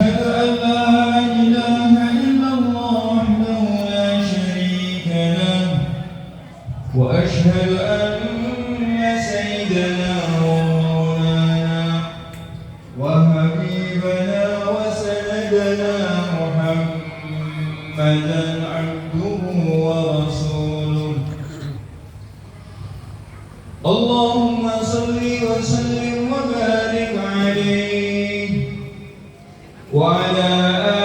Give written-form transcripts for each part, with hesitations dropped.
أشهد أن لا إله إلا الله وحده لا شريك له وأشهد أن سيدنا ومولانا وحبيبنا وسندنا محمدا عبده ورسوله اللهم صل وسلم وبارك عليه وعلى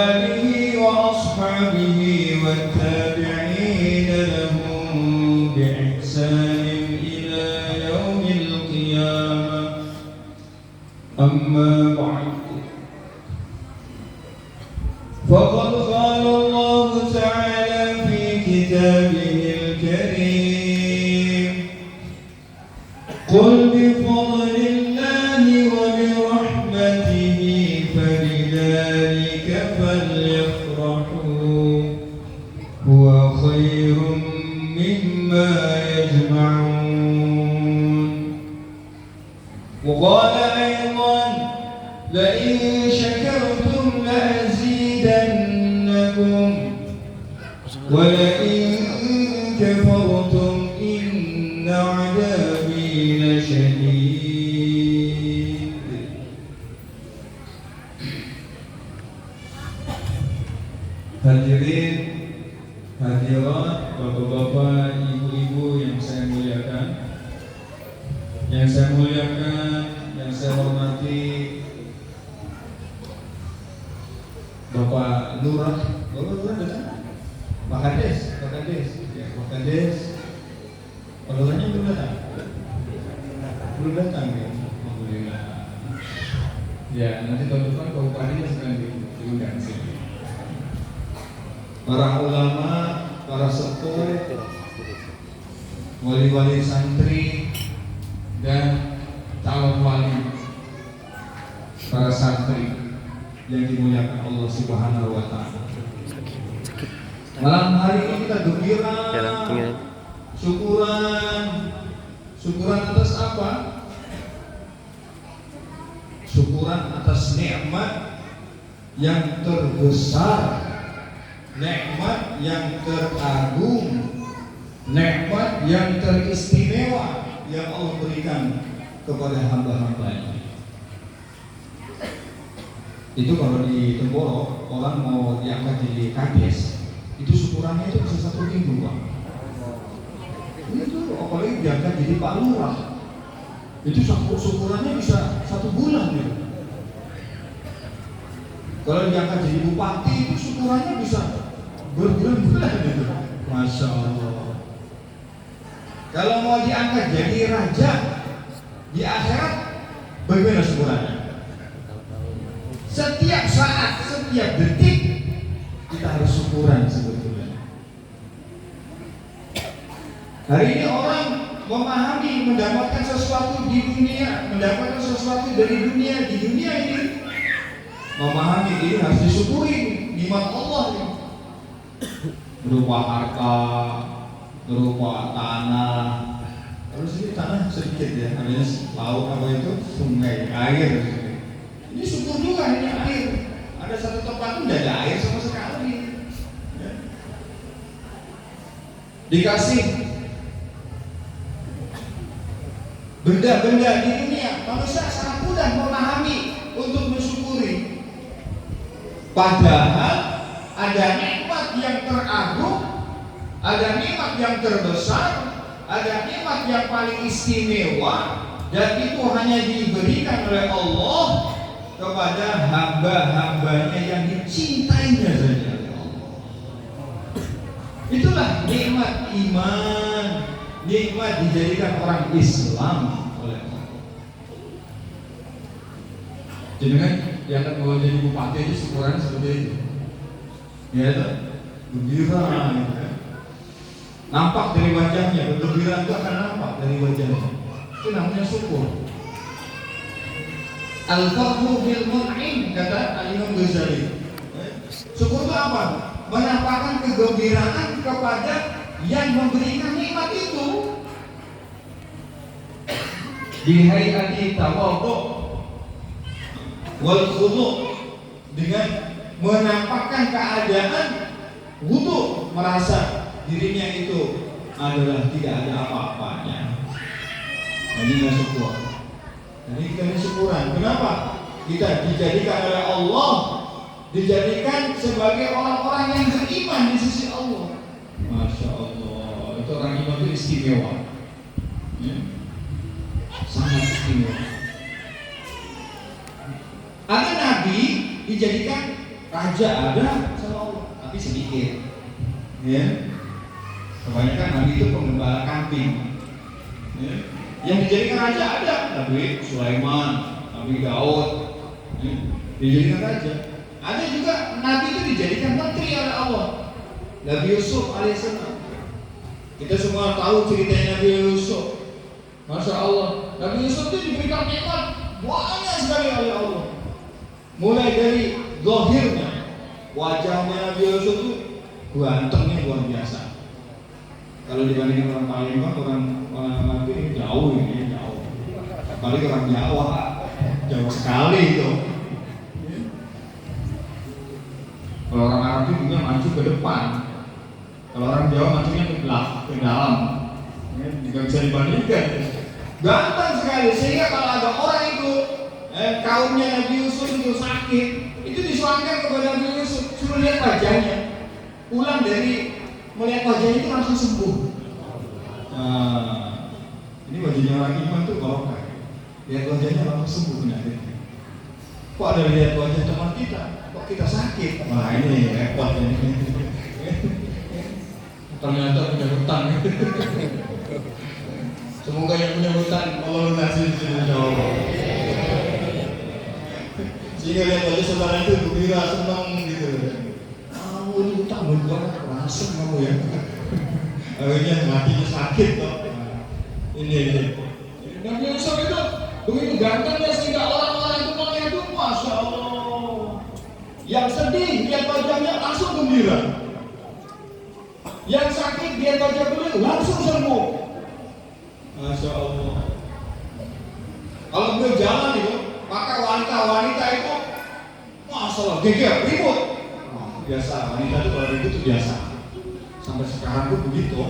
آله وأصحابه والتابعين لهم بإحسان إلى يوم القيامة أما بعد فقد قال الله تعالى في كتابه الكريم قل بفضل الله وبرحمته فبذلك فليفرحوا هو خير مما يجمعون وقال أيضا لئن شكرتم لأزيدنكم ولئن كفرتم إن عذابي لشديد. Hadirin hadirat, bapak-bapak, ibu-ibu yang saya muliakan, yang saya hormati Bapak Lurah, datang? Pak Kades, ya, Pak Kades. Pak Lurahnya belum datang? Belum datang ya, alhamdulillah. Ya, nanti tahun depan Pak Bupatinya sedang diundang sini. Para ulama, para sepuh, wali-wali santri dan calon wali, para santri yang dimuliakan Allah Subhanahu wa taala. Malam hari ini kita gembira, syukuran atas apa? Syukuran atas nikmat yang terbesar, nikmat yang teragung, nikmat yang teristimewa yang Allah berikan kepada hamba-hambanya. Itu kalau di Temboro orang mau diangkat jadi kades, itu syukurannya itu bisa 1 minggu, Pak. Itu apalagi diangkat jadi Pak Lurah, itu syukurannya bisa 1 bulan gitu. Kalau diangkat jadi bupati itu syukurannya bisa berbulan-bulan gitu. Masya Allah. Kalau mau diangkat jadi raja di akhirat, bagaimana syukurannya? Setiap saat, setiap detik kita harus syukuran sebetulnya. Hari ini orang memahami mendapatkan sesuatu di dunia, mendapatkan sesuatu dari dunia di dunia ini, memahami ini harus disyukuri nikmat Allah ini. Berupa harta, berupa tanah. Terus ini tanah sedikit ya, adanya laut apa itu, sungai, air. Ini syukur juga ini air. Ada satu tempat pun tidak ada air sama sekali. Ya. Dikasih benda-benda di dunia, manusia sangat mudah memahami untuk mensyukuri. Padahal ada nikmat yang teragung, ada nikmat yang terbesar, ada nikmat yang paling istimewa, dan itu hanya diberikan oleh Allah kepada hamba-hambanya yang dicintainya saja oleh Allah. Itulah nikmat iman, nikmat dijadikan orang Islam oleh Allah. Jadi kan yang akan mau jadi bupati itu syukuran seperti itu. Ya itu, gembira gitu kan. Nampak dari wajahnya, kegembiraan itu akan nampak dari wajahnya. Itu namanya syukur. Al-farhu bil mun'im, kata Al-Imam Ghazali. Syukur itu apa? Menampakkan kegembiraan kepada yang memberikan nikmat itu. Bihayati tawadhu wal khudhu dengan menampakkan keadaan wudu, merasa dirinya itu adalah tidak ada apa-apanya. Nah, ini nggak syukur. Jadi kita ini syukuran. Kenapa? Kita dijadikan oleh Allah, dijadikan sebagai orang-orang yang beriman di sisi Allah. Masya Allah, itu orang iman itu istimewa, ya. Sangat istimewa. Ada nabi dijadikan raja, ada sama Allah, tapi sedikit, ya. Kebanyakan nabi itu penggembala kambing, ya. Yang dijadikan raja ada Nabi Sulaiman, Nabi Daud, ya. Dijadikan raja. Ada juga nabi itu dijadikan menteri oleh Allah, Nabi Yusuf alaihissalam. Kita semua tahu ceritanya Nabi Yusuf. Masya Allah, Nabi Yusuf itu diberikan nikmat banyak sekali oleh Allah. Mulai dari zahirnya, wajahnya Nabi Yusuf itu gantengnya luar biasa. Kalau dibandingkan orang Palembang, orang Nabi ini jauh, jauh. Apalagi orang Jawa, jauh sekali itu. Kalau orang Arab itu juga maju ke depan. Kalau orang Jawa majunya ke belakang, ke dalam. Tidak bisa dibandingkan. Ganteng sekali, sehingga kalau ada orang itu kaumnya Nabi Yusuf itu sakit, itu disuangkan kepada Nabi Yusuf, suruh lihat wajahnya. Pulang dari melihat wajahnya itu langsung sembuh. Nah, ini wajahnya orang iman tuh barokah. Lihat wajahnya langsung sembuh penyakitnya. Kok ada lihat wajah teman kita, kok kita sakit? Wah, ini repot ini. Ternyata punya hutang. Semoga yang punya hutang Allah lunasi insya Allah. Sehingga lihat wajah saudara itu gembira, senang gitu. Ini hutang banget, langsung kamu ya. Akhirnya hatinya sakit kok. Ini. Nabi Yusuf itu begitu gantengnya sehingga orang-orang itu melihat itu, masya Allah. Yang sedih lihat wajahnya langsung gembira. Yang sakit lihat wajah beliau langsung sembuh. Masya Allah. Kalau beliau jalan itu, maka wanita-wanita itu, masya Allah, geger, ribut. Biasa, wanita itu kalau ribut itu biasa. Sampai sekarang pun begitu.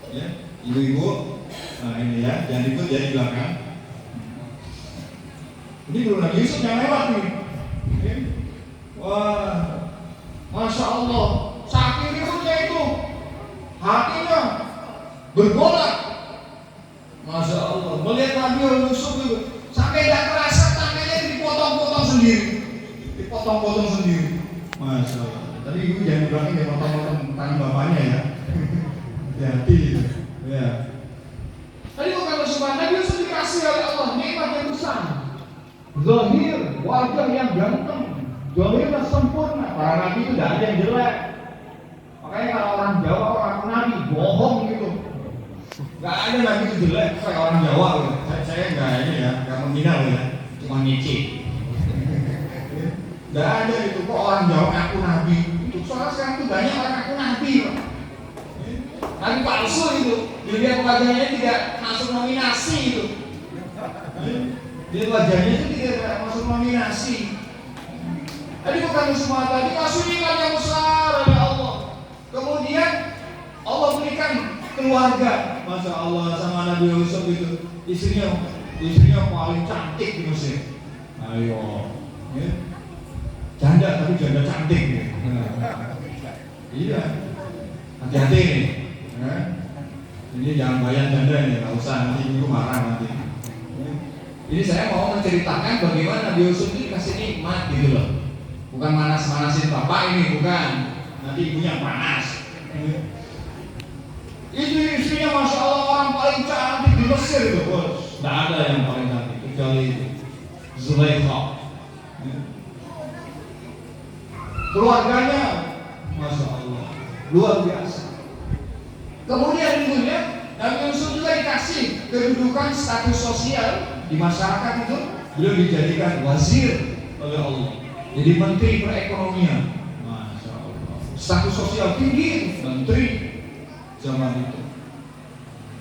Ya, ibu-ibu, nah ini ya, jangan ribut ya di belakang. Ini belum Nabi Yusuf yang lewat nih. Wah, masya Allah, saking ributnya itu, hatinya bergolak. Masya Allah, melihat Nabi Yusuf itu, sampai tidak terasa tangannya dipotong-potong sendiri, dipotong-potong sendiri. Masya Allah. Tadi ibu jangan bilangin dia potong-potong tangan bapaknya ya. Hati gitu. Ya. Tadi bukan Subhan, Nabi Yusuf dikasih oleh Allah nikmat yang besar. Zahir, wajah yang ganteng, zahirnya sempurna. Para nabi itu tidak ada yang jelek. Makanya kalau orang Jawa orang nabi bohong gitu. Gak ada nabi itu jelek kayak orang Jawa gitu. Saya nggak ini ya, nggak menghina ya, cuma ngicip. Gak ada itu kok orang Jawa ngaku nabi. Itu soalnya sekarang itu banyak orang ngaku nabi. Nabi palsu itu. Dilihat wajahnya tidak masuk nominasi itu. Dia wajahnya itu tidak masuk nominasi. Tadi bukan semua tadi kasih nikmat yang besar oleh Allah. Kemudian Allah berikan keluarga. Masya Allah sama Nabi Yusuf itu istrinya paling cantik di Mesir. Ayo, ya. Janda tapi janda cantik ya. Iya, hati-hati nih. Ini jangan bayang janda nih, nggak usah nanti ibu marah nanti. Ini saya mau menceritakan bagaimana Nabi Yusuf ini dikasih nikmat gitu loh. Bukan manas-manasin bapak ini, bukan. Nanti ibunya panas. Itu istrinya masya Allah orang paling cantik di Mesir itu bos. Tidak ada yang paling cantik kecuali itu Zulaikha. Keluarganya masya Allah luar biasa. Kemudian ibunya Nabi Yusuf juga dikasih kedudukan status sosial di masyarakat itu. Beliau dijadikan wazir oleh Allah, jadi menteri perekonomian. Masya Allah, status sosial tinggi, menteri zaman itu.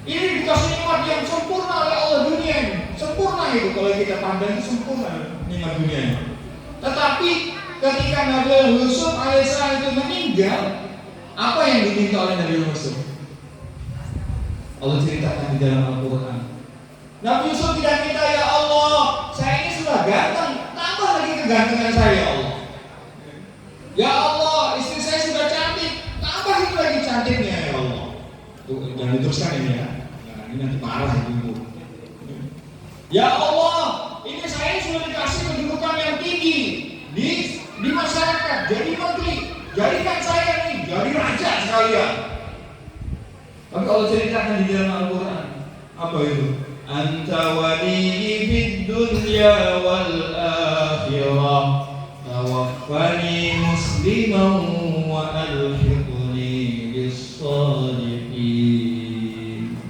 Ini dikasih nikmat yang sempurna oleh Allah dunia ini. Sempurna itu kalau kita pandang itu sempurna nikmat dunia ini. Tetapi ketika Nabi Yusuf alaihissalam itu meninggal, apa yang diminta oleh Nabi Yusuf? Allah ceritakan di dalam Al-Quran. Nabi Yusuf tidak minta, ya Allah, saya ini sudah ganteng, tambah lagi kegantengan saya ya Allah. Ya Allah, istri saya sudah cantik, tambah lagi cantiknya ya Allah. Tuh, jangan diteruskan ini ya. Nah, ini nanti marah ibu. Ya Allah, ini saya sudah dikasih kedudukan yang tinggi di masyarakat, jadi menteri, jadikan saya ini jadi raja sekalian. Tapi Allah ceritakan di dalam Al-Quran, apa itu? Anta waliyyi fid dunya wal akhirah, tawaffani musliman wa alhiqni bis shalihin.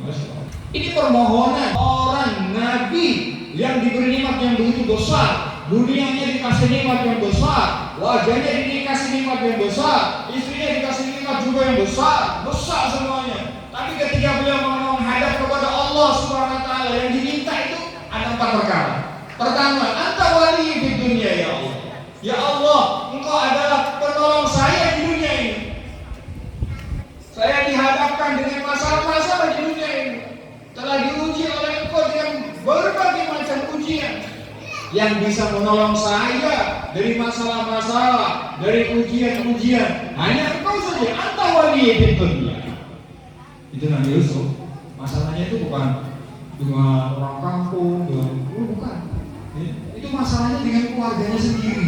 Masya Allah. Ini permohonan orang Nabi yang diberi nikmat yang begitu besar, dunianya dikasih nikmat yang besar, wajahnya dikasih nikmat yang besar, istrinya dikasih nikmat juga yang besar, besar semuanya. Tapi ketika beliau menghadap kepada Allah Subhanahu wa taala, yang diminta itu ada 4 perkara. Pertama, anta waliyyi fid dunya ya Allah. Ya Allah, Engkau adalah penolong saya di dunia ini. Saya dihadapkan dengan masalah-masalah di dunia ini. Telah diuji oleh Engkau dengan berbagai macam ujian. Yang bisa menolong saya dari masalah-masalah, dari ujian-ujian, hanya Engkau saja. Anta waliyyi fid dunya. Itu Nabi Yusuf. Masalahnya itu bukan dengan orang kampung, bukan. Itu masalahnya dengan keluarganya sendiri.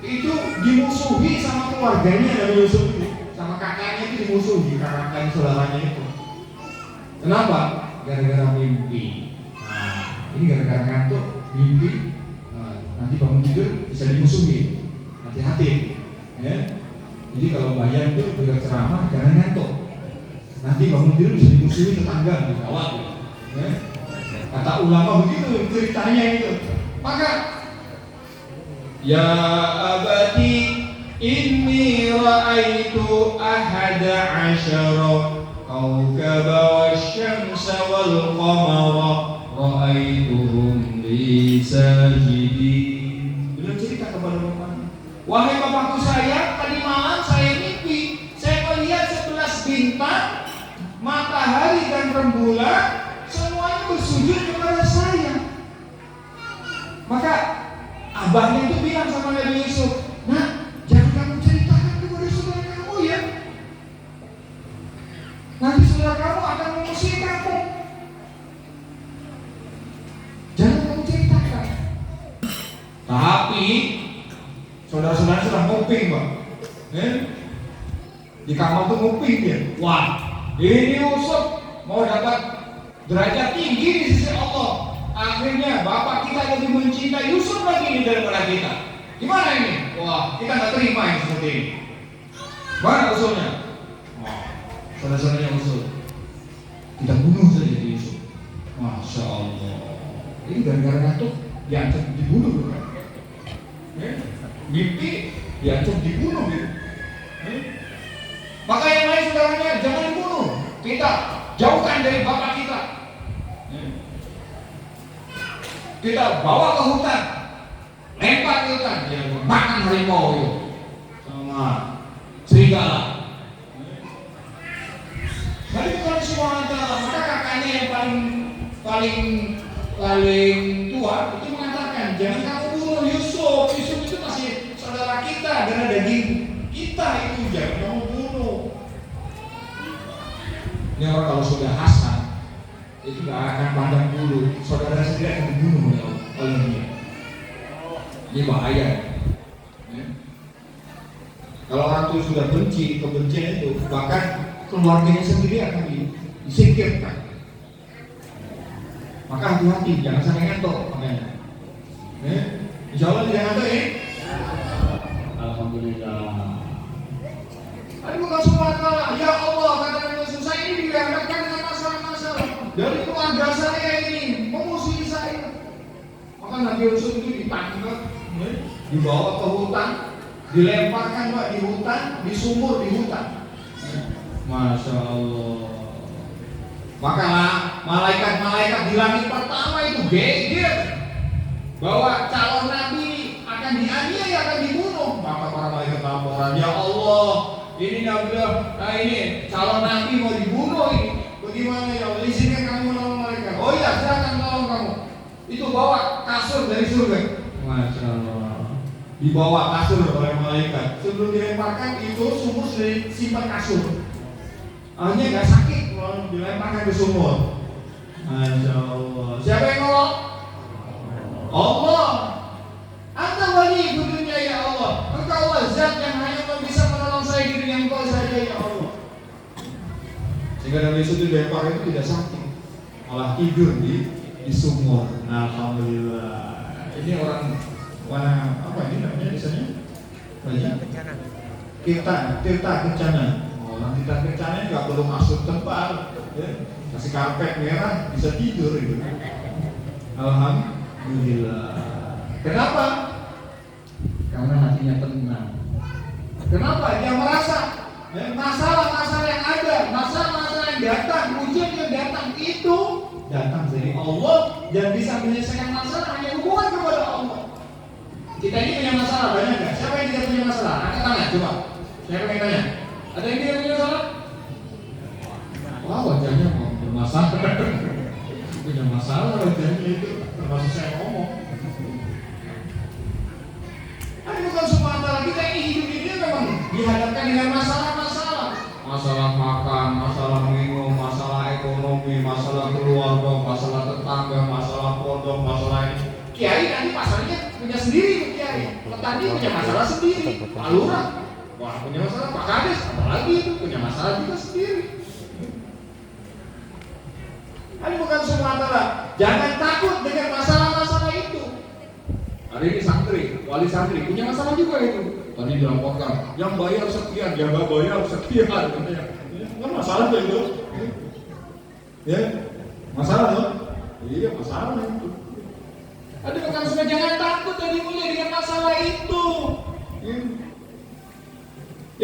Itu dimusuhi sama keluarganya Nabi Yusuf itu, sama kakaknya itu dimusuhi, kakaknya saudaranya itu. Kenapa? Gara-gara mimpi. Nah, ini gara-gara ngantuk, mimpi. Nah, nanti bangun tidur bisa dimusuhi. Hati-hati. Ya. Jadi kalau bayang itu berceramah jangan ngantuk. Nanti bangun tidur bisa dimusuhi tetangga di bawah. Ya. Kata ulama begitu ceritanya itu. Maka ya abati inni ra'aitu ahada asyara kawkaba wasyamsa wal qamara ra'aituhum li sajidin. Beliau cerita kepada bapaknya, wahai bapakku saya, tadi malam saya mimpi, saya melihat 11 bintang, matahari dan rembulan semuanya bersujud kepada saya. Maka abahnya itu bilang sama Nabi Yusuf, nah jangan kamu ceritakan kepada saudara kamu ya, nanti saudara kamu akan mengusir kamu. Jangan kamu ceritakan. Tapi saudara-saudara sudah nguping Pak, di kamar tuh nguping dia. Wah, ini Yusuf mau dapat derajat tinggi di sisi Allah. Akhirnya bapak kita lebih mencintai Yusuf lagi ini daripada kita. Gimana ini? Wah, kita nggak terima yang seperti ini. Mana usulnya? Wah, saudara-saudaranya usul, kita bunuh saja Yusuf. Masya Allah. Ini gara-gara ngantuk diancam dibunuh kan? Mimpi diancam dibunuh gitu. Maka yang lain saudaranya jangan dibunuh. Kita jauhkan dari bapak kita. Kita bawa ke hutan, lempar ke hutan, dia makan harimau itu sama serigala. Jadi bukan semua antara, maka kakaknya yang paling tua itu mengatakan, jangan kamu bunuh Yusuf. Yusuf itu masih saudara kita, darah daging kita itu, jangan kamu bunuh. Ini orang kalau sudah hasad itu gak akan pandang bulu, saudara sendiri akan dibunuh oleh dia. Ini bahaya. Ya. Kalau orang itu sudah benci, kebencian itu, bahkan keluarganya sendiri akan disingkirkan. Maka hati-hati, jangan sampai ngantuk makanya. Insya Allah tidak ngantuk ya. Alhamdulillah. Tapi bukan semua kalah. Ya Allah, kata Nabi Musa ini dihadapkan dengan masalah-masalah dari keluarga saya ini memusuhi saya. Maka Nabi Yusuf itu ditangkap, dibawa ke hutan, dilemparkan Pak di hutan, disumur di hutan. Masya Allah. Maka malaikat-malaikat di langit pertama itu geger bahwa calon nabi akan Nah ini calon nabi mau dibunuh ini. Bagaimana ya Allah? Izinkan kamu menolong mereka. Oh iya, saya akan menolong kamu. Itu bawa kasur dari surga. Masya Allah. Dibawa kasur oleh malaikat. Sebelum dilemparkan itu sumur sudah disimpan kasur. Akhirnya nggak sakit kalau dilemparkan ke sumur. Masya Allah. Siapa yang nolong? Allah. Anta wali dunia ya Allah. Engkau lah zat yang hanya bisa menolong saya di dunia, engkau saja ya Allah. Sehingga Nabi Yusuf dilempar itu tidak sakit, malah tidur di sumur. Alhamdulillah. Ini orang mana apa ini namanya di sana? Banyak. Tirta kencana. Orang tirta kencana nggak perlu masuk tempat, ya. Kasih karpet merah bisa tidur itu. Alhamdulillah. Kenapa? Karena hatinya tenang. Kenapa? Dia merasa masalah-masalah yang ada, masalah-masalah yang datang, ujian yang datang itu datang dari Allah dan bisa menyelesaikan masalah hanya hubungan kepada Allah. Kita ini punya masalah banyak nggak? Siapa yang tidak punya masalah? Angkat tangan, coba. Siapa yang tanya? Ada yang tidak punya masalah? Wah, wajahnya mau bermasalah. Punya masalah wajahnya itu, termasuk saya ngomong. Tapi bukan semua antara kita ini hidup ini memang dihadapkan dengan masalah-masalah. Masalah makan, masalah minum, masalah ekonomi, masalah keluarga, masalah tetangga, masalah pondok, masalah ini. Kiai nanti masalahnya punya sendiri, kiai. Petani punya masalah sendiri. Pak Lurah, wah punya masalah. Pak Kades, apalagi itu punya masalah juga sendiri. Ini bukan semua antara. Jangan takut dengan masalah-masalah itu. Hari ini santri, wali santri punya masalah juga itu. Tadi dilaporkan, yang bayar sekian, yang nggak bayar sekian, katanya. Kan masalah tuh itu. Ya, masalah tuh. Iya, masalah itu. Ada bukan semua, jangan takut dan dimulai dengan masalah itu.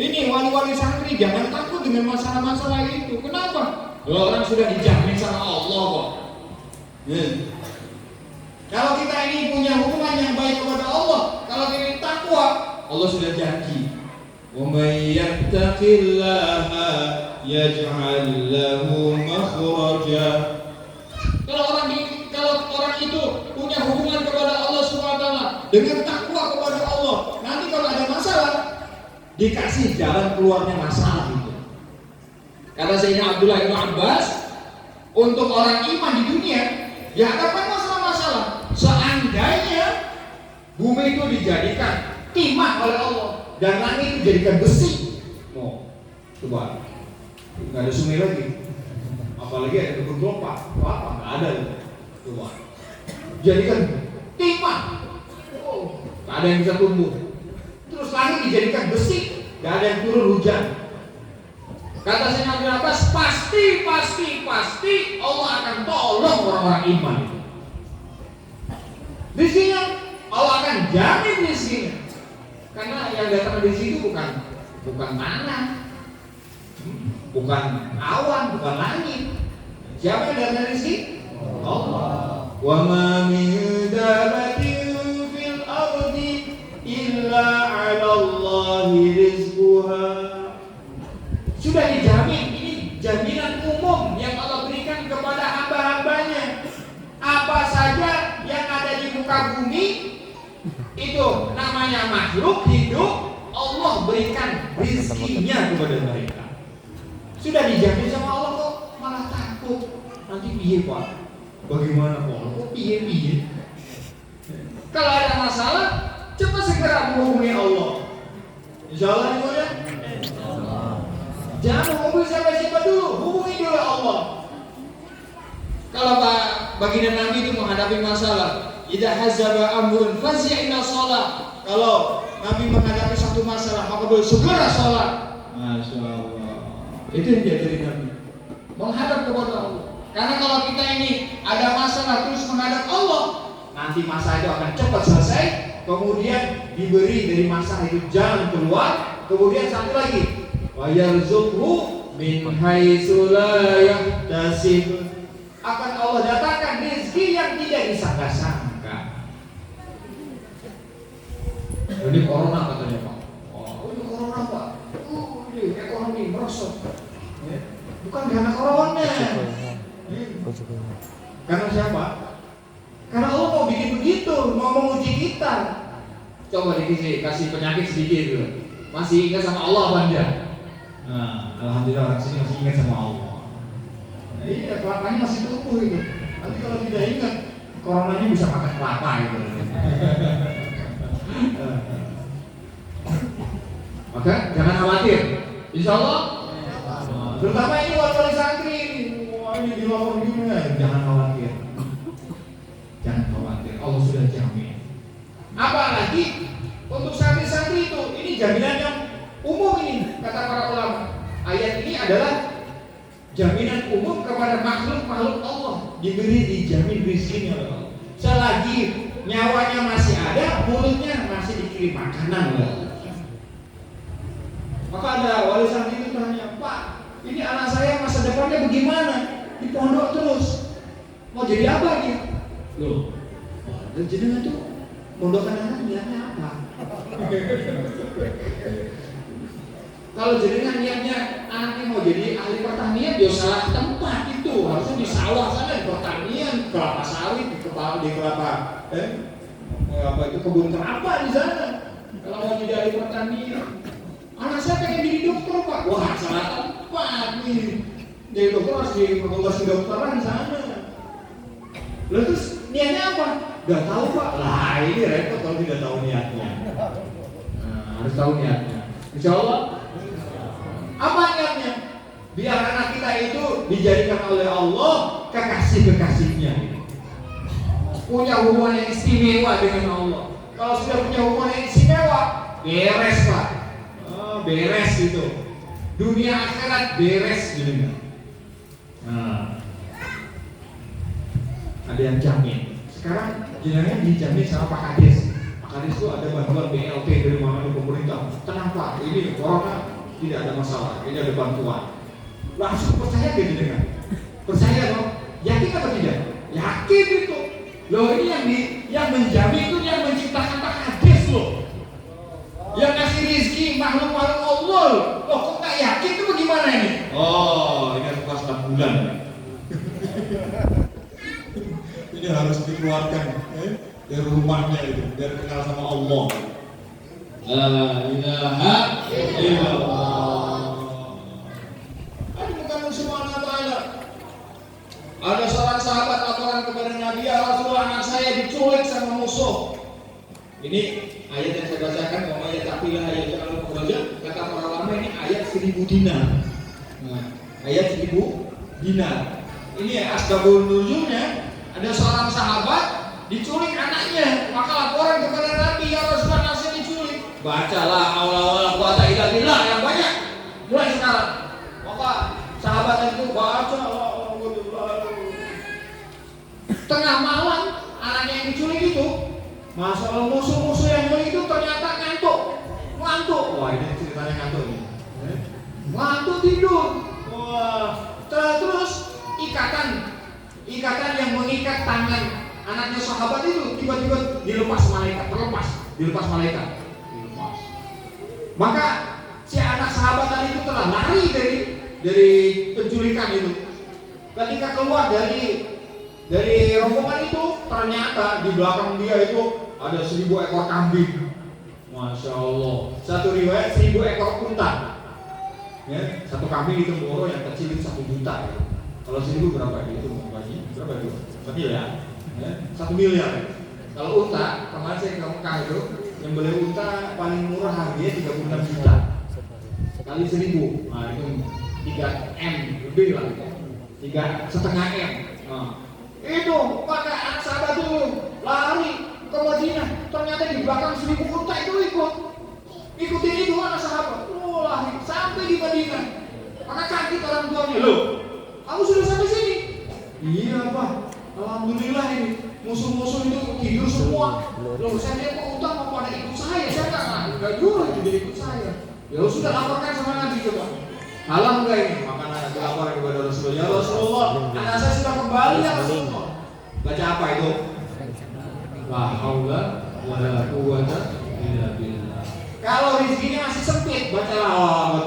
Ini wali-wali santri jangan takut dengan masalah-masalah itu. Kenapa? Orang sudah dijamin sama Allah kok. Kalau kita ini punya hubungan yang baik kepada Allah, kalau kita takwa, Allah sudah janji. Wa may yattaqillaha yaj'al lahu makhraja. Kalau orang itu punya hubungan kepada Allah Subhanahu wa taala dengan takwa kepada Allah, nanti kalau ada masalah dikasih jalan keluarnya masalah itu. Kata Sayyidina Abdullah bin Abbas, untuk orang iman di dunia dihadapkan masalah-masalah. Seandainya bumi itu dijadikan timah oleh Allah dan langit dijadikan besi, coba nggak ada sungai lagi, apalagi ada kebun kelapa, apa nggak ada, coba jadikan timah, nggak ada yang bisa tumbuh. Terus langit dijadikan besi, nggak ada yang turun hujan. Kata Sayyidina Abdul Abbas, pasti Allah akan tolong orang-orang iman itu. Rizkinya Allah akan jamin rizkinya. Karena yang datang dari situ bukan tanah, bukan awan, bukan langit. Siapa yang datang dari sini? Allah. Wa ma min dabatin fil ardi illa 'ala Allahi rizquha. Sudah dijamin, ini jaminan umum yang Allah berikan kepada hamba-hambanya. Apa saja yang ada di muka bumi itu namanya makhluk hidup, Allah berikan rizkinya kepada mereka. Sudah dijamin sama Allah kok, malah takut. Nanti piye Pak? Bagaimana Pak? Kok piye? Kalau ada masalah, cepat segera menghubungi Allah. Insya Allah ya. Jangan menghubungi siapa-siapa dulu, hubungi dulu Allah. Kalau baginda Nabi itu menghadapi masalah, idza hazaba amrun fazi'a ila shalah. Kalau Nabi menghadapi satu masalah, maka boleh segera sholat. Masya Allah. Itu yang diajari Nabi, menghadap kepada Allah. Karena kalau kita ini ada masalah terus menghadap Allah, nanti masalah itu akan cepat selesai. Kemudian diberi dari masalah itu jalan keluar. Kemudian satu lagi, wa yarzuqhu min haitsu la yahtasib. Akan Allah datangkan rezeki yang tidak disangka-sangka. Ini corona katanya Pak. Oh, ini corona Pak. Ini ekonomi merosot. Bukan karena corona. Karena siapa? Karena Allah mau bikin begitu, mau menguji kita. Coba kasih penyakit sedikit dulu. Masih ingat sama Allah apa enggak? Nah, alhamdulillah orang sini masih ingat sama Allah. Nah, iya, kelapanya masih tumbuh itu. Nanti kalau tidak ingat, coronanya bisa makan kelapa gitu. Maka jangan khawatir. Insya Allah, terutama ini wali-wali santri, wah ini dilapor gini, jangan khawatir. Jangan khawatir, Allah sudah jamin. Apalagi untuk santri-santri itu, ini jaminan yang umum ini, kata para ulama. Ayat ini adalah jaminan umum kepada makhluk-makhluk Allah, diberi dijamin rizkinya oleh Allah. Selagi nyawanya masih ada, mulutnya masih dikirim makanan oleh Allah. Maka ada wali santri itu tanya, Pak, ini anak saya masa depannya bagaimana? Di pondok terus, mau jadi apa dia? Loh, dan jenengan tuh pondokan anak niatnya apa? Kalau jenengan niatnya anaknya mau jadi ahli pertanian, dia salah tempat itu. Harusnya di sawah sana, di pertanian, kelapa sawit, di kelapa, apa itu kebun kelapa di sana. Kalau mau jadi ahli pertanian, anak saya pengen jadi dokter, Pak. Wah, salah tempat nih. Jadi dokter harus di fakultas kedokteran sana. Lalu terus niatnya apa? Gak tahu, Pak. Lah ini repot kalau tidak tahu niatnya. Nah, harus tahu niatnya. Insya Allah. Apa niatnya? Biar anak kita itu dijadikan oleh Allah kekasih-kekasihnya. Punya hubungan yang istimewa dengan Allah. Kalau sudah punya hubungan yang istimewa, beres, Pak. Beres itu. Dunia akhirat beres gitu. Nah, ada yang jamin. Sekarang jenengan dijamin sama Pak Kades. Pak Kades itu ada bantuan BLT dari mana dari pemerintah. Tenang Pak, ini corona tidak ada masalah, ini ada bantuan. Langsung percaya gak jenengan? Percaya dong? Yakin atau tidak? Yakin itu. Loh ini yang menjamin itu yang menciptakan Pak Kades loh. Yang kasih rezeki makhluk-makhluk Allah. Loh kok gak yakin itu bagaimana ini? Oh, ini harus pas 6 bulan. Ini harus dikeluarkan dari rumahnya itu, biar kenal sama Allah. La ilaha illallah. Bukan subhanahu wa ta'ala. Ada seorang sahabat laporan kepada Nabi, ya Rasulullah, anak saya diculik sama musuh. Ini ayat yang saya bacakan, ayat taqilah ayat yang Allah berbaca, kata para ulama ini ayat 1000 dinar. Nah, ayat 1000 dinar. Ini asbabun nuzulnya. Ada seorang sahabat diculik anaknya, maka laporan kepada Nabi, ya Rasulullah, anak saya diculik. Bacalah awal-awal quwata illa billah yang banyak. Mulai sekarang. Maka sahabat itu baca tengah malam anaknya yang diculik itu, masalah musuh-musuh yang beli itu ternyata ngantuk. Wah ini ceritanya ngantuk nih. Ngantuk tidur. Wah, terus ikatan yang mengikat tangan anaknya sahabat itu tiba-tiba dilepas malaikat. Maka si anak sahabat tadi itu telah lari dari penculikan itu. Ketika keluar dari rombongan itu, ternyata di belakang dia itu ada 1000 ekor kambing. Masya Allah. Satu riwayat 1000 ekor unta. Ya, satu kambing di Temboro yang kecil itu 1 juta. Ya. Kalau 1000 berapa itu? Berapa itu? 1 miliar. Ya, 1 miliar. Kalau unta, kemarin saya ke Mekah itu, yang beli unta paling murah harganya 36 juta. Kali 1000. Nah, itu 3M lebih lah. 3,5 M. Nah, itu maka anak sahabat itu lari ke Madinah. Ternyata di belakang 1000 unta itu ikutin itu anak sahabat. Lari sampai di Madinah. Maka kaget orang tuanya, loh, kamu sudah sampai sini? Iya Pak, alhamdulillah ini musuh-musuh itu tidur semua. Loh, saya lihat kok unta mau pada ikut saya nggak jujur itu jadi ikut saya. Ya sudah laporkan sama Nabi coba. Halang enggak ini? Maka Nabi laporan kepada Rasulullah. Ya Rasulullah, anak saya sudah kembali ya Rasulullah. Baca apa itu? La haula wala quwwata illa billah. Kalau rezekinya masih sempit, bacalah Allah.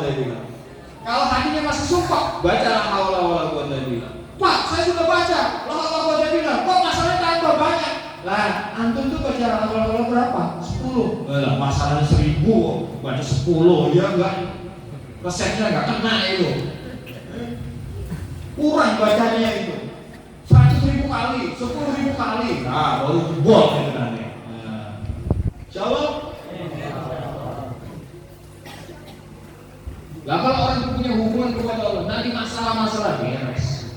Kalau hatinya masih sumpah, bacalah haula wala quwwata illa billah. Pak, saya sudah baca la haula wala quwwata illa billah. Kok masalahnya tambah banyak? Lah, antum tuh baca la haula wala berapa? 10. Lah, masalahnya 1000, baca 10 ya enggak. Resepnya enggak kena itu. Kurang bacanya itu. 100.000 kali, 10.000 kali. Nah, baru jebol itu nanti. Nah. Insyaallah. Lah kalau orang punya hubungan kepada Allah, nanti masalah-masalah beres.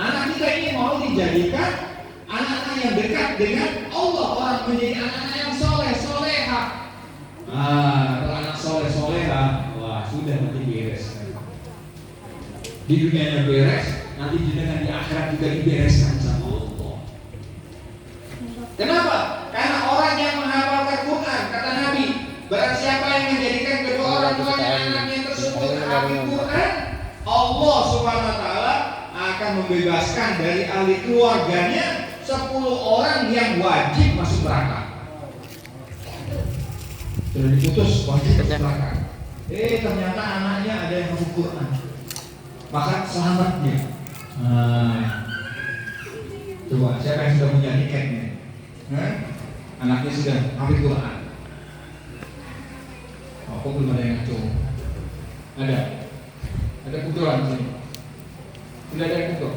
Anak kita ini mau dijadikan anak-anak yang dekat dengan Allah, orang menjadi anak-anak yang soleh, soleha. Kalau anak soleh, soleha, wah sudah nanti beres. Di dunianya beres, nanti dengan di akhirat juga dibereskan sama Allah. Kenapa? Karena orang yang menghafalkan Quran, kata Nabi, barang siapa yang menjadikan kedua orang tuanya anaknya tersebut hafal Quran, Allah Subhanahu wa taala akan membebaskan dari ahli keluarganya 10 orang yang wajib masuk neraka. Sudah diputus wajib masuk neraka. Ternyata anaknya ada yang hafal Quran. Maka selamat dia. Coba siapa yang sudah punya tiketnya? Anaknya sudah hafal Quran. Kok belum ada yang ngaco? Ada kuturan di sini. Tidak ada yang kutu.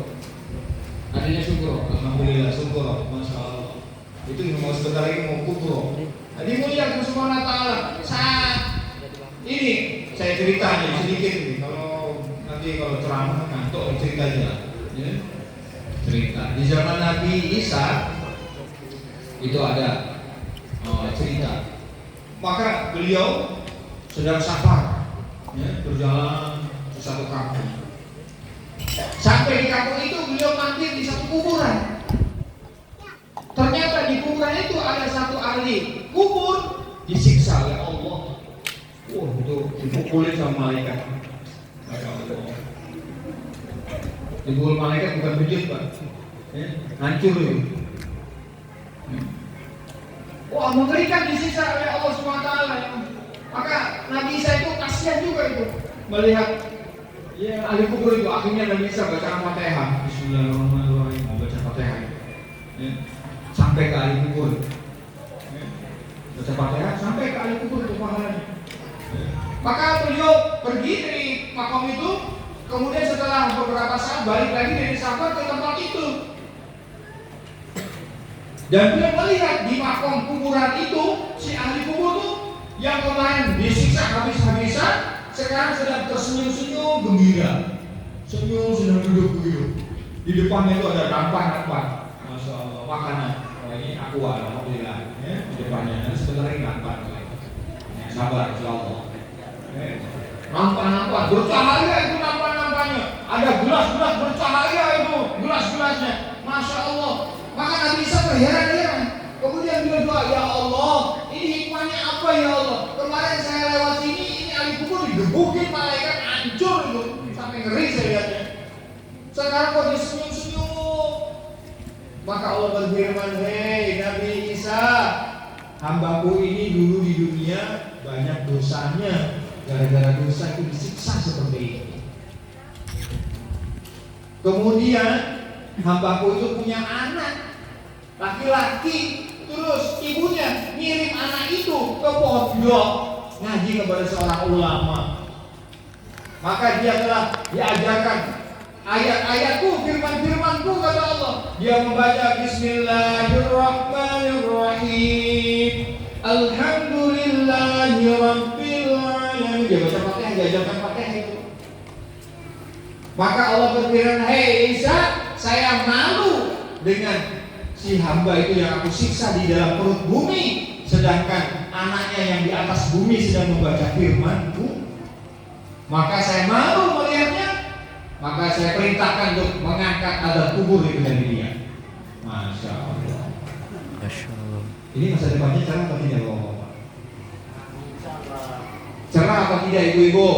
Adanya syukur. Alhamdulillah syukur. Masya Allah. Itu mau sebentar lagi mau kutu. Jadi mulia Subhanahu wa taala. Saat ini saya cerita nih sedikit nih. Kalau ceramah ngantuk cerita aja. Ya. Cerita. Di zaman Nabi Isa itu ada cerita. Maka beliau sedang safar, ya, berjalan ke satu kampung. Sampai di kampung itu beliau mampir di satu kuburan. Ternyata di kuburan itu ada satu ahli kubur disiksa oleh Allah. Itu dipukulin sama malaikat. Dipukul malaikat bukan bejat, Pak. Ya, hancur itu. Wah, mengerikan disiksa oleh Allah SWT. Maka Nabi Isa itu kasihan juga itu melihat ya ahli kubur itu. Akhirnya Nabi Isa baca Al-Fatihah. Bismillahirrahmanirrahim. Baca Fatihah ya. Sampai ke ahli kubur ya. Baca Fatihah sampai ke ahli kubur itu pahalanya ya. Maka beliau pergi dari makom itu. Kemudian setelah beberapa saat balik lagi dari safar ke tempat itu. Dan beliau melihat di makom kuburan itu si ahli kubur itu yang kemarin disiksa habis-habisan sekarang sedang tersenyum-senyum gembira. Senyum sedang duduk begitu. Di depannya itu ada nampan-nampan. Masya Allah, makanan. Ini aku alhamdulillah. Ya, di depannya dan sebentar lagi nampan. Sabar, insyaallah. Nampan-nampan bercahaya itu nampan-nampannya. Ada gelas-gelas bercahaya itu gelas-gelasnya. Masya Allah. Maka Nabi Isa terheran-heran. Kemudian dia doa, ya Allah, ini hikmahnya apa ya Allah? Kemarin saya lewat sini, ini ahli kubur digebukin malaikat, hancur itu, sampai ngeri saya lihatnya. Sekarang kok dia senyum-senyum. Maka Allah berfirman, hei Nabi Isa, hambaku ini dulu di dunia banyak dosanya, gara-gara dosa itu disiksa seperti ini. Kemudian hambaku itu punya anak laki-laki. Terus ibunya ngirim anak itu ke pondok ngaji kepada seorang ulama. Maka dia telah diajarkan ayat-ayatku, firman-firmanku kata Allah. Dia membaca Bismillahirrahmanirrahim. Alhamdulillahi Rabbil Alamin. Dia baca Fatihah, diajarkan Fatihah itu. Maka Allah berfirman, hei Isa, saya malu dengan si hamba itu yang aku siksa di dalam perut bumi, sedangkan anaknya yang di atas bumi sedang membaca firman-Ku. Maka saya malu melihatnya. Maka saya perintahkan untuk mengangkat adab kubur itu dari dia. Masya Allah. Masya Allah. Ini masa depannya cerah atau tidak, Bapak? Cerah apa tidak, ibu-ibu?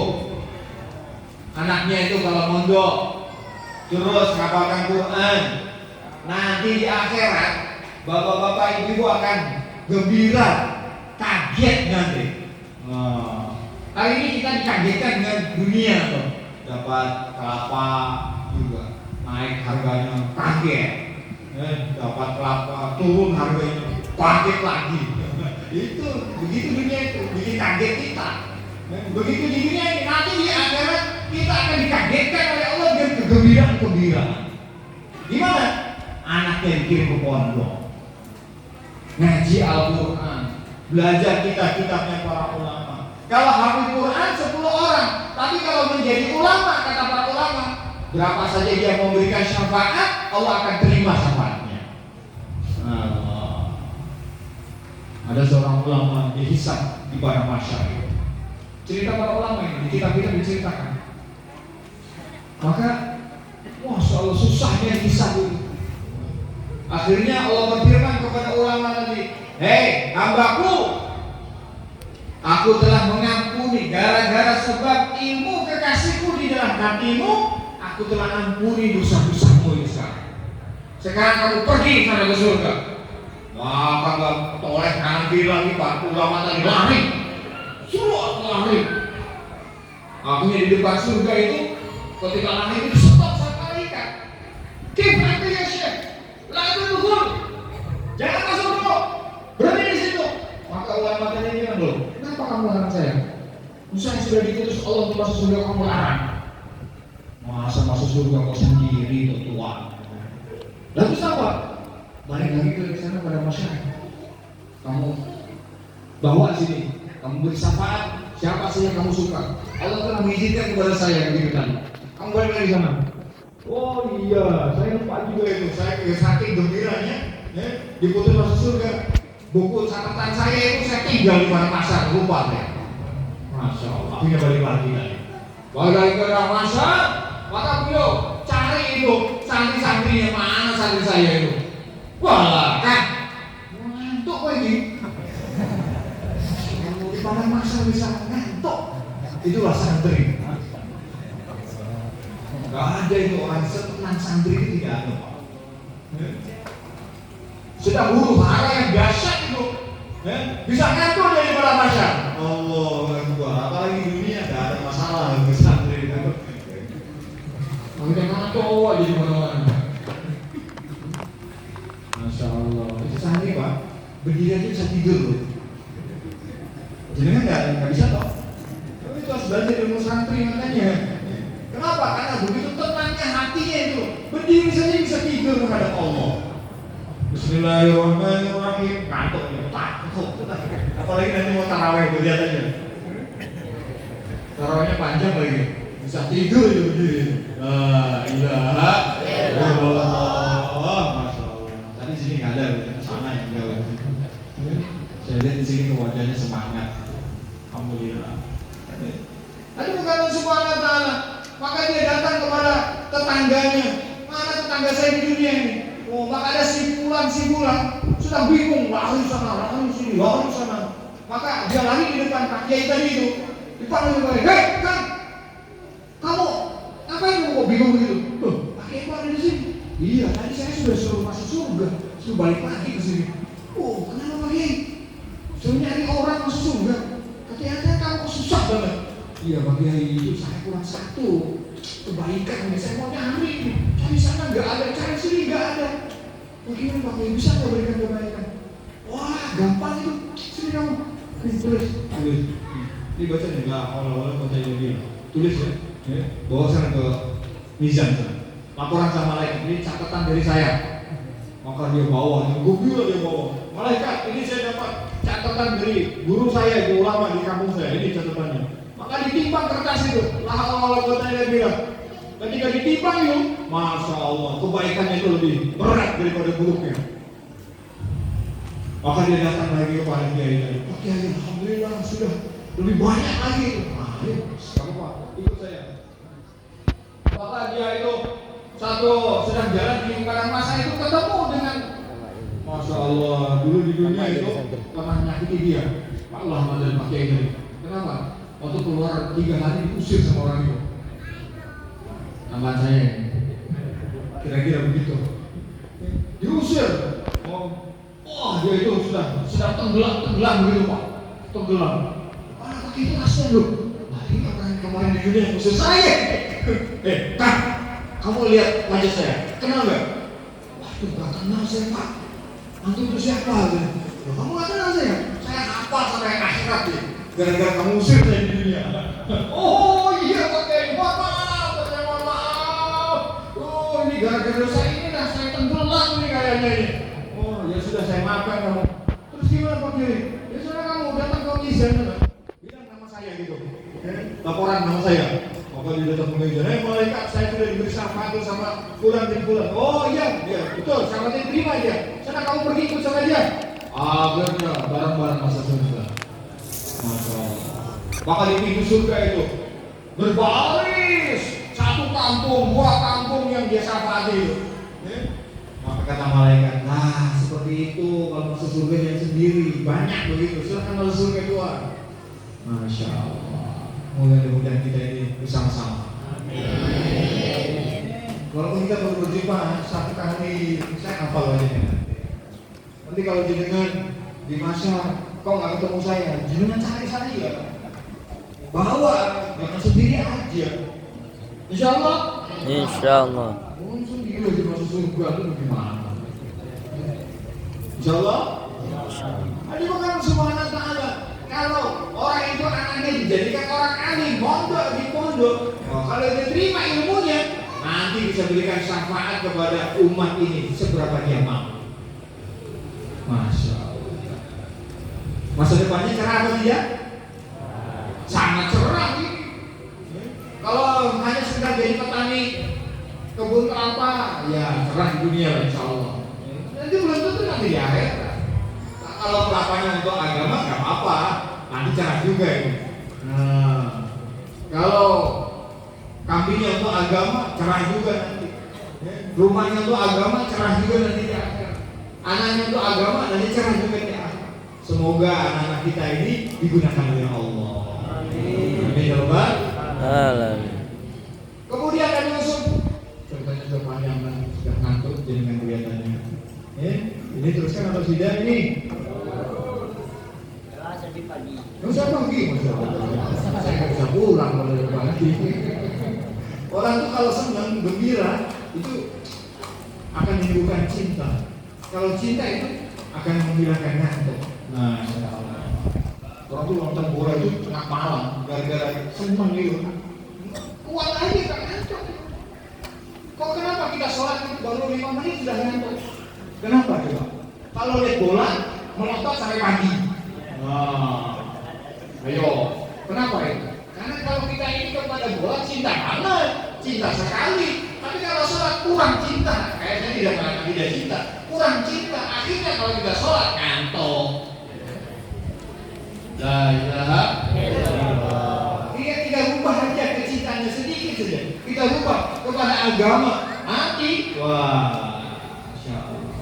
Anaknya itu kalau mondok terus ngapalkan Quran, nanti di akhirat bapak-bapak ibu akan gembira, kaget nanti. Hari ini kita dikagetkan dengan dunia, dapat kelapa juga naik harganya kaget, dapat kelapa turun harganya kaget lagi. Itu begitu dunia itu bikin kaget kita. Begitu di dunia ini, nanti di akhirat kita akan dikagetkan oleh Allah dengan kegembiraan. Gimana? Anaknya dikirim ke pondok, ngaji Al-Quran, belajar kitabnya para ulama. Kalau hafid Quran 10 orang, tapi kalau menjadi ulama, kata para ulama, berapa saja dia memberikan syafaat, Allah akan terima syafaatnya. Ada seorang ulama dihisab di padang mahsyar. Cerita para ulama ini di kitab-kitab diceritakan. Maka, masya Allah susahnya hisab itu. Akhirnya Allah berfirman kepada ulama tadi, hei hambaku, aku telah mengampuni gara-gara sebab ilmu kekasihku di dalam hatimu, aku telah ampuni dosa-dosamu ini sekarang. Sekarang kamu pergi sana ke surga. Maka nggak toleh kanan kiri lagi, Pak ulama tadi lari, suruh lari. Akhirnya di depan surga itu, ketika lari itu stop sama malaikat. Gimana ya Syekh? Lalu dulu, jangan masuk dulu, berhenti di situ. Maka ulama tadi bilang dulu, kenapa kamu larang saya? Saya sudah diputus Allah untuk masuk surga, kamu larang. Masa masuk surga kau sendiri tuh Tuhan? Lalu apa? Balik lagi ke sana pada masyarakat. Kamu bawa sini, kamu beri syafaat siapa saja yang kamu suka. Allah telah mengizinkan kepada saya begitu tadi. Kamu balik lagi sana. Oh iya, saya lupa juga itu. Saya saking gembiranya, diputus masuk surga. Buku catatan saya itu saya tinggal di mana pasar, lupa saya. Masya Allah, akhirnya balik lagi tadi. Balik lagi ke pasar, maka beliau cari itu santri-santrinya, mana santri saya itu. Walah kan, ngantuk lagi. Kalau di padang masa bisa ngantuk, itulah santri. Gak ada itu orang setenang santri itu tidak ada. Sedang huru hara yang dahsyat itu, bisa ngantuk dari padang masa. Allah Akbar, apalagi di dunia gak ada masalah dengan santri itu. Kita ngantuk aja di mana-mana. Masya Allah, itu santri Pak, berdiri aja bisa tidur loh. Jadi kan nggak bisa toh. Tapi itu harus belajar ilmu santri makanya. Kenapa? Karena begitu tenangnya hatinya itu, berdiri saja bisa tidur menghadap Allah. Bismillahirrahmanirrahim, ngantuk ya, takut. Apalagi nanti mau taraweh, lihat aja. Tarawehnya panjang lagi, bisa tidur itu berdiri. La ilaha illallah. Di sini nggak ada, sana yang jauh. Saya lihat di sini wajahnya semangat. Alhamdulillah. Tapi bukan subhanahu wa ta'ala. Maka dia datang kepada tetangganya. Mana tetangga saya di dunia ini? Oh, maka ada simpulan sudah bingung, lari sana, lari sini, lari sana. Maka dia lari di depan Pak Kiai tadi itu. Dipanggil oleh, hei, kan, kamu ngapain kok bingung begitu? Loh, Pak Kiai ada di sini. Iya, tadi saya sudah suruh masuk surga, suruh balik lagi ke sini. Oh, kenapa Pak Kiai? Suruh nyari orang masuk surga. Katanya kamu susah banget. Iya Pak Kiai, itu saya kurang satu kebaikan yang saya mau nyari. Cari sana nggak ada, cari sini nggak ada. Bagaimana Pak Kiai bisa nggak berikan kebaikan? Wah, gampang itu. Sini kamu, tulis. Ini baca nih, lah awal-awal baca ini. Tulis ya, bawa sana ke mizan sana. Laporan sama malaikat, ini catatan dari saya. Maka dia bawa, dia bawa. Malaikat, ini saya dapat catatan dari guru saya, itu ulama di kampung saya. Ini catatannya. Maka ditimbang kertas itu. Lah awal-awal dia bilang, ketika ditimbang itu, masya Allah, kebaikannya itu lebih berat daripada buruknya. Maka dia datang lagi kepada Kiai tadi. Pak Kiai, alhamdulillah sudah lebih banyak lagi. Nah, ayo, kamu Pak, ikut saya. Maka dia itu sedang jalan di lingkaran masa itu ketemu dengan, masya Allah, dulu di dunia itu pernah menyakiti dia, Pak Ulama dan Pak Kiai tadi. Kenapa? Waktu keluar 3 hari diusir sama orang itu. Tambahan saya, kira-kira begitu. Diusir. Wah, dia itu sudah tenggelam begitu Pak, tenggelam. Anak itu kasihan loh. Nah, Ini orang kemarin di dunia musuh saya. Kak, kamu lihat wajah saya, kenal nggak? Waduh, nggak kenal saya Pak. Antum itu siapa? Loh, kamu nggak kenal saya? Saya hafal sampai akhirat ya. Gara-gara kamu usir saya di dunia. Oh iya Pak Kiai, mohon maaf. Oh ini gara-gara dosa ini lah saya tenggelam nih kayaknya ini. Oh ya sudah, saya maafkan kamu. Terus gimana Pak Kiai? Ya sudah, kamu datang ke Mizan, bilang nama saya gitu. Laporan nama saya. Maka dia datang ke Mizan. Malaikat, saya sudah diberi syafaat sama fulan bin fulan. Oh iya, betul. Syafaatnya terima dia. Sana kamu pergi ikut sama dia. Akhirnya barang-barang masa surga. Masya Allah. Maka di pintu surga itu berbaris satu kampung, dua kampung yang dia syafaati itu. Maka kata malaikat, nah seperti itu kalau masuk surga yang sendiri banyak begitu. Silakan masuk surga Tuhan. Masya Allah. Mudah-mudahan kita ini bersama-sama. Walaupun kita baru berjumpa satu kali, saya hafal wajahnya. Nanti kalau jenengan di masa kok nggak ketemu saya, jenengan cari saya. Bawa, jangan sendiri aja. Insya Allah. Insya Allah. Langsung gitu aja masuk surga itu gimana? Insya Allah. Ini bukan subhanahu wa ta'ala. Kalau orang itu anaknya dijadikan orang alim, mondok di pondok, kalau dia terima ilmunya, nanti bisa berikan syafaat kepada umat ini seberapa dia mau. Masya Allah. Masa depannya cerah apa tidak? Sangat cerah sih. Kalau hanya sekedar jadi petani kebun kelapa, ya cerah di dunia insya Allah. Nanti belum tentu nanti di akhirat. Kalau kelapanya untuk agama nggak apa-apa, nanti cerah juga ini. Nah, kalau kambingnya untuk agama cerah juga nanti. Rumahnya untuk agama cerah juga nanti di akhirat. Anaknya untuk agama nanti cerah juga di akhirat. Semoga anak-anak kita ini digunakan oleh Allah. Amin ya Rabbal Alamin. Kemudian ada usul. Ceritanya sudah panjang dan sudah ngantuk dengan kelihatannya. Ini teruskan atau tidak ini? Nggak usah pagi, saya nggak bisa pulang kalau udah pagi. Orang tuh kalau senang, gembira itu akan menimbulkan cinta. Kalau cinta itu akan menghilangkan ngantuk. Nah, insya Allah. Orang tuh nonton bola itu tengah malam, gara-gara senang gitu. Kuat aja kan ngantuk. Kok kenapa kita sholat itu baru 5 menit sudah ngantuk? Kenapa coba? Kalau lihat bola, melotot sampai pagi. Nah, ayo, kenapa itu? Karena kalau kita ini kepada bola cinta banget, cinta sekali. Tapi kalau sholat kurang cinta, kayaknya tidak mengatakan tidak cinta, kurang cinta. Akhirnya kalau kita sholat ngantuk. La ilaha illallah. Dia tidak rubah aja kecintaannya sedikit saja. Kita rubah kepada agama, mati. Wah, Masya Allah.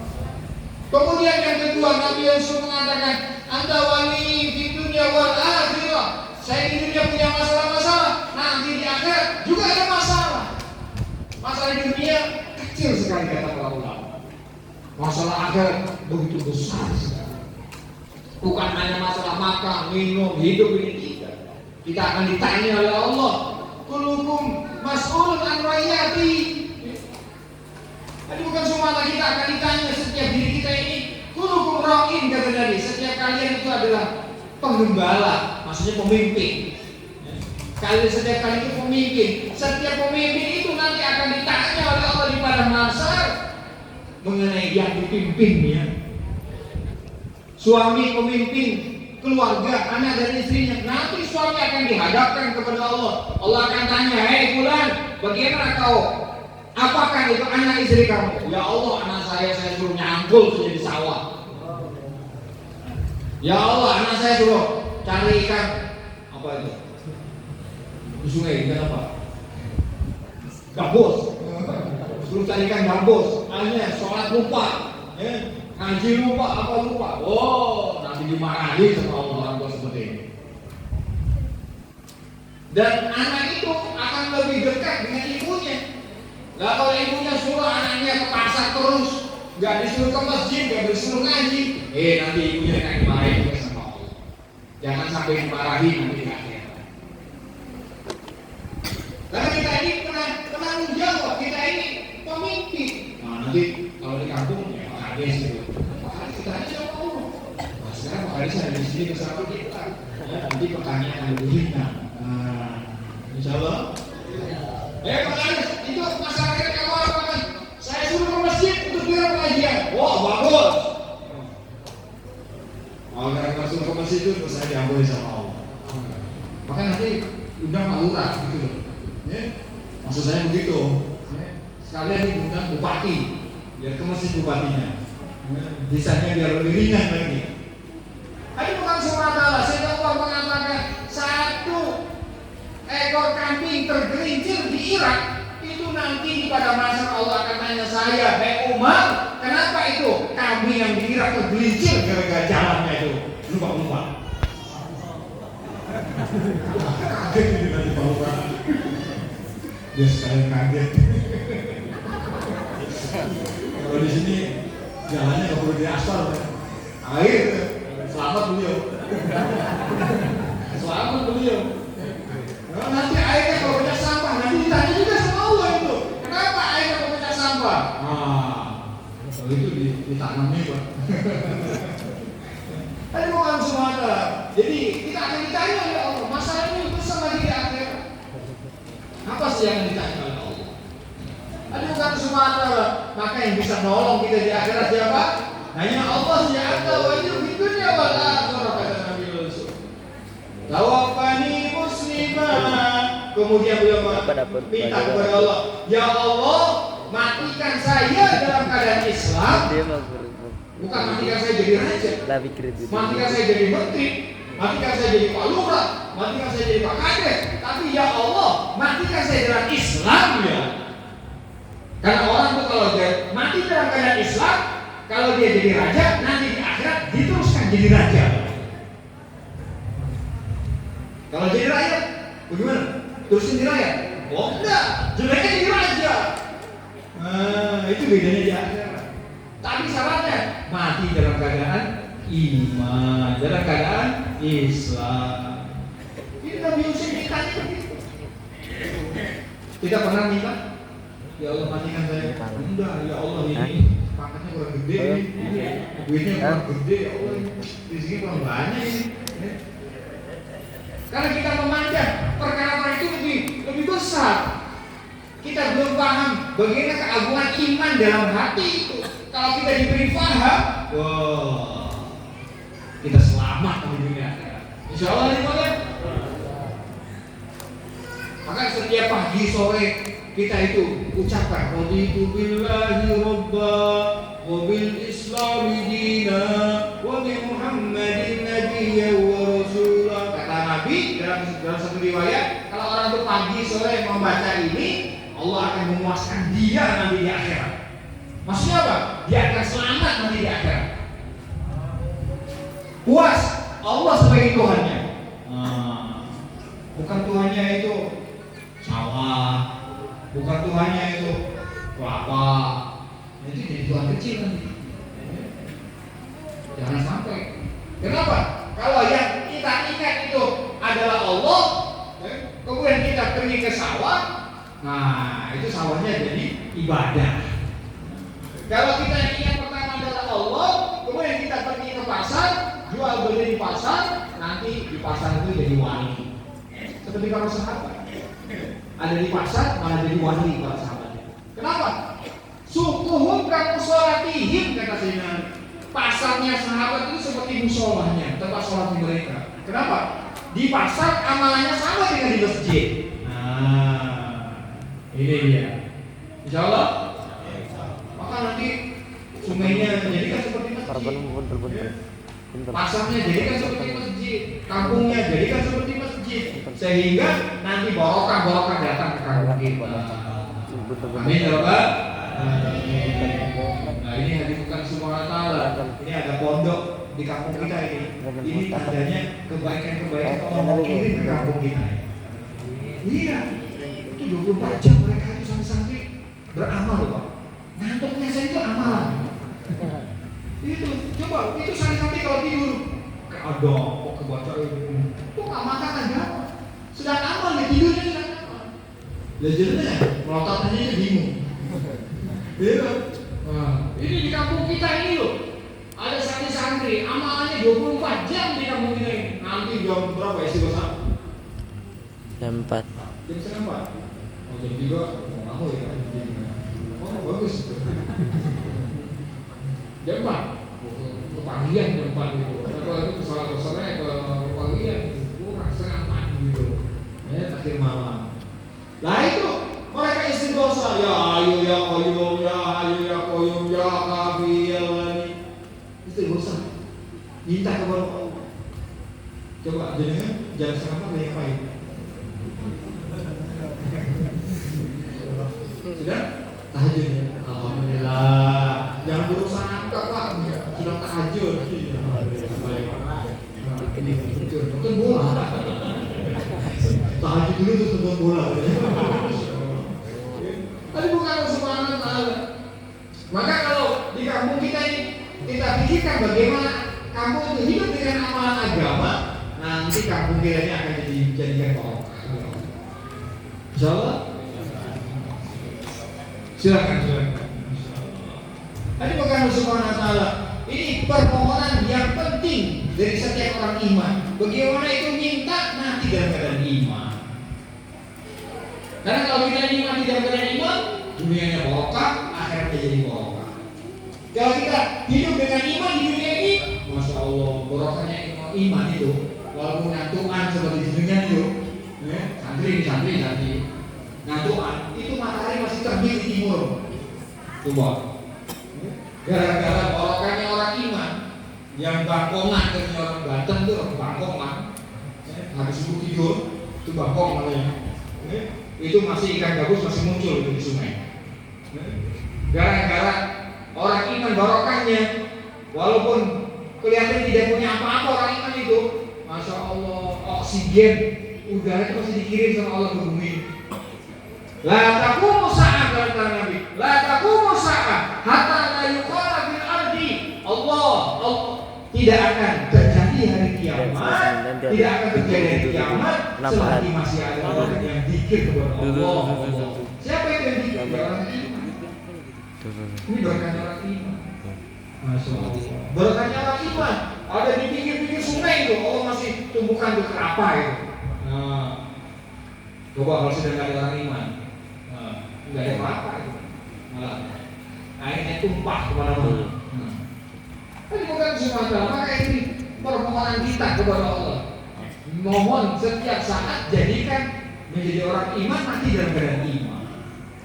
Kemudian yang kedua, Nabi Yusuf mengatakan, Anta wali di dunia wal akhirah. Saya di dunia punya masalah-masalah, nanti di akhirat juga ada masalah. Masalah di dunia kecil sekali kata para ulama. Masalah akhirat begitu besar sekali. Bukan hanya masalah makan, minum, hidup ini tidak. Kita akan ditanya oleh Allah. Kullukum mas'ulun an rayyati. Jadi bukan semua kita akan ditanya setiap diri kita ini. Kullukum ra'in kata Nabi. Setiap kalian itu adalah penggembala, maksudnya pemimpin. Setiap kali itu pemimpin. Setiap pemimpin itu nanti akan ditanya oleh Allah di padang mahsyar mengenai yang dipimpinnya. Suami pemimpin keluarga, anak dan istrinya. Nanti suami akan dihadapkan kepada Allah. Allah akan tanya, hei fulan, bagaimana kau? Apakah itu anak istri kamu? Ya Allah, anak saya suruh nyangkul saja di sawah. Ya Allah, anak saya suruh cari ikan. Apa itu? Di sungai, ikan apa? Gabus. Suruh cari ikan gabus. Akhirnya sholat lupa. Ngaji lupa, apa lupa? Oh, nanti dimarahi sama Allah orang tua seperti ini. Dan anak itu akan lebih dekat dengan ibunya. Nah, kalau ibunya suruh anaknya ke pasar terus, nggak disuruh ke masjid, nggak disuruh ngaji, nanti ibunya akan dimarahi juga sama Allah. Jangan sampai dimarahi nanti di akhirat. sini bersama kita. Nanti pertanyaan yang lebih ringan. Insya Allah. Pak Anies, itu masyarakat kamu apa? Saya suruh ke masjid untuk dengar pengajian. Wah, bagus. Kalau masuk ke masjid itu saya diampuni sama Allah. Maka nanti undang Pak Lurah gitu loh. Maksud saya begitu. Sekalian diundang bupati, biar ke masjid bupatinya. Desainnya biar lebih ringan lagi. Tapi bukan semata saya Allah mengatakan satu ekor kambing tergelincir di Irak itu nanti pada masa Allah akan tanya saya, hei Umar, kenapa itu kambing yang di Irak tergelincir gara-gara jalannya itu lupa. Kaget ini nanti Pak Umar. Dia sekalian kaget. Kalau di sini jalannya nggak perlu diaspal, air. Selamat beliau. Nah, nanti airnya kalau banyak sampah, nanti ditanya juga sama Allah itu. Kenapa airnya kalau banyak sampah? Kalau itu ditanamnya Pak. Tapi bukan semata. Jadi kita akan ditanya oleh Allah. Masalah ini besar lagi di akhirat. Apa sih yang ditanya oleh Allah? Tapi bukan semata. Maka yang bisa nolong kita di akhirat siapa? Hanya Allah Subhanahu wa ta'ala di dunia wal akhirah, kata Nabi Yusuf. Tawaffani muslimah. Kemudian beliau minta kepada Allah, ya Allah, matikan saya dalam keadaan Islam. Bukan matikan saya jadi raja, matikan saya jadi menteri, matikan saya jadi Pak Lurah, matikan saya jadi Pak Kades. Tapi ya Allah, matikan saya dalam Islam ya. Karena orang tuh kalau dia mati dalam keadaan Islam, kalau dia jadi raja, nanti di akhirat diteruskan jadi raja. Kalau jadi rakyat, bagaimana? Terusin jadi rakyat? Oh enggak, jeleknya jadi raja. Itu bedanya di akhirat. Tapi syaratnya mati dalam keadaan iman, dalam keadaan Islam. Ini Nabi Yusuf ditanya begitu. Kita pernah minta, ya Allah matikan saya. Enggak, ya Allah ini pangkatnya kurang gede, duitnya kurang gede, ya Allah rezeki kurang banyak ini. Karena kita memandang perkara itu lebih besar. Kita belum paham bagaimana keagungan iman dalam hati itu. Kalau kita diberi paham, kita selamat di dunia akhirat. Insya Allah ini boleh. Maka setiap pagi sore kita itu ucapkan raditu billahi robba wa bil islami dina wa bi muhammadin nabiyya wa rasulah. Kata Nabi dalam satu riwayat, kalau orang itu pagi sore membaca ini, Allah akan memuaskan dia nanti di akhirat. Maksudnya apa? Dia akan selamat nanti di akhirat. Puas Allah sebagai Tuhannya. Bukan Tuhannya itu sawah, bukan Tuhannya itu kelapa. Itu jadi Tuhan kecil nanti. Jangan sampai. Kenapa? Kalau yang kita ingat itu adalah Allah, kemudian kita pergi ke sawah, nah itu sawahnya jadi ibadah. Kalau kita yang ingat pertama adalah Allah, kemudian kita pergi ke pasar, jual beli di pasar, nanti di pasar itu jadi wali. Seperti para sahabat, ada di pasar malah jadi wali para sahabat. Kenapa? Sukuhum kamu sholatihim, kata Sayyidina. Pasarnya sahabat itu seperti musolahnya, tempat sholat mereka. Kenapa? Di pasar amalannya sama dengan di masjid. Ini dia. Insya Allah. Maka nanti sungainya jadikan seperti masjid. Pasarnya jadikan seperti masjid. Kampungnya jadikan seperti masjid. Sehingga nanti barokah datang ke kampung kita. Amin ya Rabbal. Nah ini hadirukan semua ta'ala. Ini ada pondok di kampung kita ini. Ini tandanya kebaikan-kebaikan Allah mau kirim ke kampung kita. Iya, itu 24 jam mereka itu santri beramal loh Pak. Ngantuknya saya itu amalan. Itu, coba, itu santri kalau tidur ada kok kebaca itu nggak makan aja. Sedang amal nih, tidurnya sedang amal. Belajarnya, melototannya itu bingung. Iya. Ini di kampung kita ini loh, Ada santri amalannya 24 jam di kampung kita ini. Nanti jam berapa istighosah? Jam 4. Jam setengah 4. Oh jam 3 mau aku ya. Oh bagus. Jam 4. Kepagian jam 4 itu. Kalau itu kesalahan ke kepagian kurang setengah 4 gitu. Ya akhir malam. Lah itu mereka istighosah ya ayo ya qayyum ya ayo ya qayyum ya kafi ya wali. Istighosah. Minta kepada Allah. Coba jenengan jangan setengah 4 ngapain? Sudah? Tahajud ya? Alhamdulillah. Jangan berusaha angkat Pak. Sudah tahajud. Nonton bola. Tahajud dulu terus nonton bola. Tapi bukan subhanallah. Maka kalau di kampung kita ini kita pikirkan bagaimana kampung itu hidup dengan amalan agama, nanti kampung kita ini akan dijadikan barokah. Insyaallah. Silakan. Tadi bukan subhanahu wa ta'ala. Ini permohonan yang penting dari setiap orang iman. Bagaimana itu minta nanti dalam keadaan iman. Karena kalau kita iman di dalam keadaan iman, dunianya barokah, akhiratnya jadi barokah. Kalau kita hidup dengan iman di dunia ini, masya Allah, barokahnya iman itu. Walaupun ngantukan seperti dunia itu, santri ngantukan, itu matahari masih terbit di timur. Coba. Gara-gara barokahnya orang iman, yang bangkongan dari orang Banten itu orang bangkongan, habis itu tidur, itu bangkong namanya. Itu masih ikan gabus masih muncul itu di sungai. Gara-gara orang iman barokahnya, walaupun kelihatan tidak punya apa-apa orang iman itu, masya Allah, oksigen udara itu masih dikirim sama Allah ke bumi. La taqumu sa'ah kata Nabi. La taqumu sa'ah hatta la yuqala fil ardi Allah tidak akan terjadi hari kiamat, tidak akan terjadi hari kiamat selagi masih ada orang yang zikir kepada Allah. Siapa yang zikir? Orang iman. Ini berkahnya orang iman. Masya Allah. Berkahnya orang iman. Ada di pinggir-pinggir sungai itu, Allah masih tumbuhkan itu kelapa itu. Nah, coba kalau sudah nggak ada orang iman, nggak ada kelapa itu, malah airnya tumpah kemana-mana. Tapi bukan semata, maka ini permohonan kita kepada Allah. Mohon setiap saat jadikan menjadi orang iman, mati dalam keadaan iman.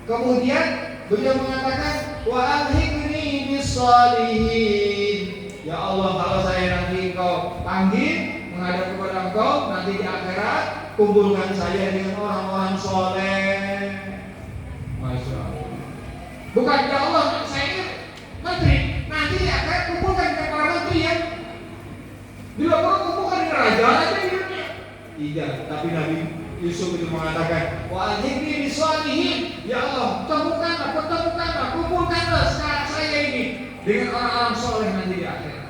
Kemudian beliau mengatakan wa alhiqni bis-shalihin. Ya Allah, kalau saya nanti Engkau panggil menghadap kepada Engkau nanti di akhirat, kumpulkan saya dengan orang-orang soleh. Masya Allah. Bukan ya Allah, saya menteri, nanti di akhirat kumpulkan dengan para menteri ya. Bila perlu kumpulkan dengan raja aja hidupnya. Tidak, tapi Nabi Yusuf itu mengatakan wa alhiqni bis-shalihin. Ya Allah, pertemukanlah, kumpulkanlah sekarang saya ini dengan orang-orang soleh nanti di akhirat.